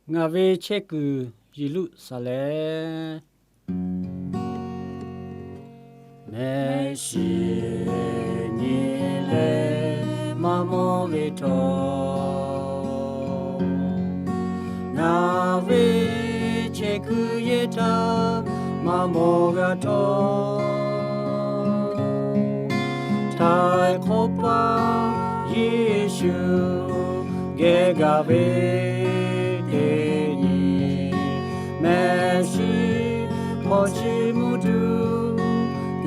ngà về che cứ y lụ sa lệ mẹ xì nhị lệ mà mô về thọ ngà về che cứ ye ta mà mô ga thọ thái khóc ba Giêsu ghé ga về Messi, Pochi Mudu,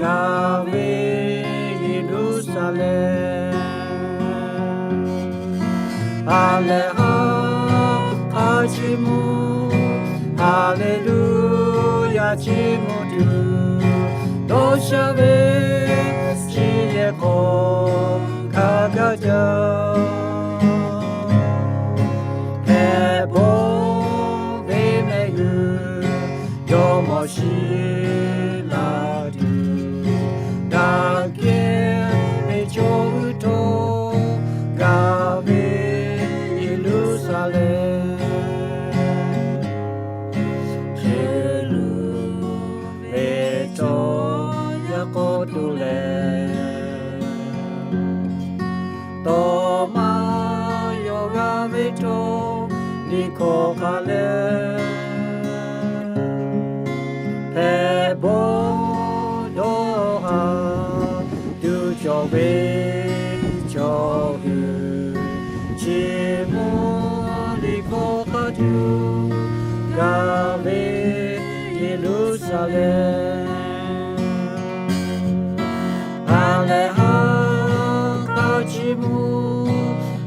Yahweh, Jerusalem. Alleluia, Hachimu, Alleluia, Chimudu, Doshave, Chiyeko, Kagaja.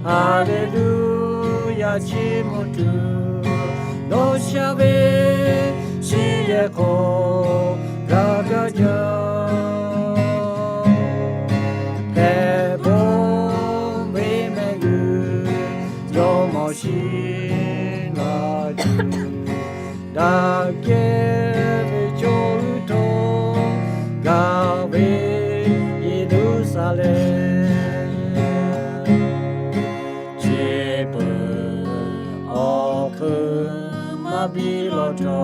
Alleluia, Chimutu, Doshave, Chiyeko, Gagaja, Pebo, Mimegu, Yomoshi, Naju, Dake, Vichoto, Gabe, Jerusalem. Biloto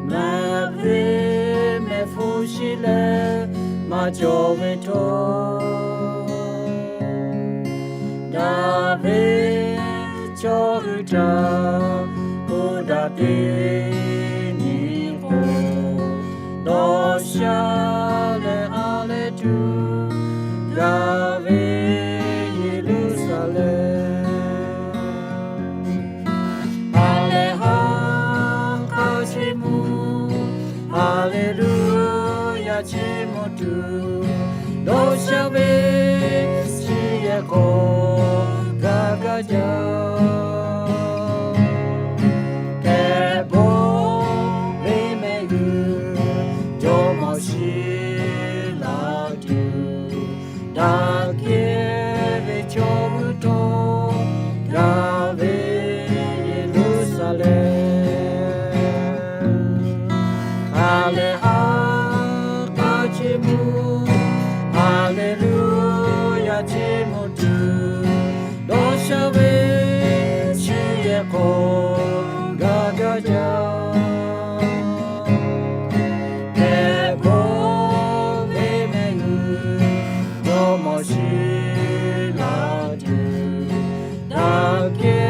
Mavri me fushile ma joveto Dave chohuta Budate niko Doshale aletu Dave Jerusalem Alleluia, Chimutu, Doshave, Chiyeko, Gagaja, Kebo, Vimegu, Jomoshi, Ladu, Dake, Vichobuto, Gave, Jerusalem. Alleluia, Chimutu, Doshave, Chiyeko, Gagaja, Kebo, Vimegu, Yomoshi, Ladu, Dake,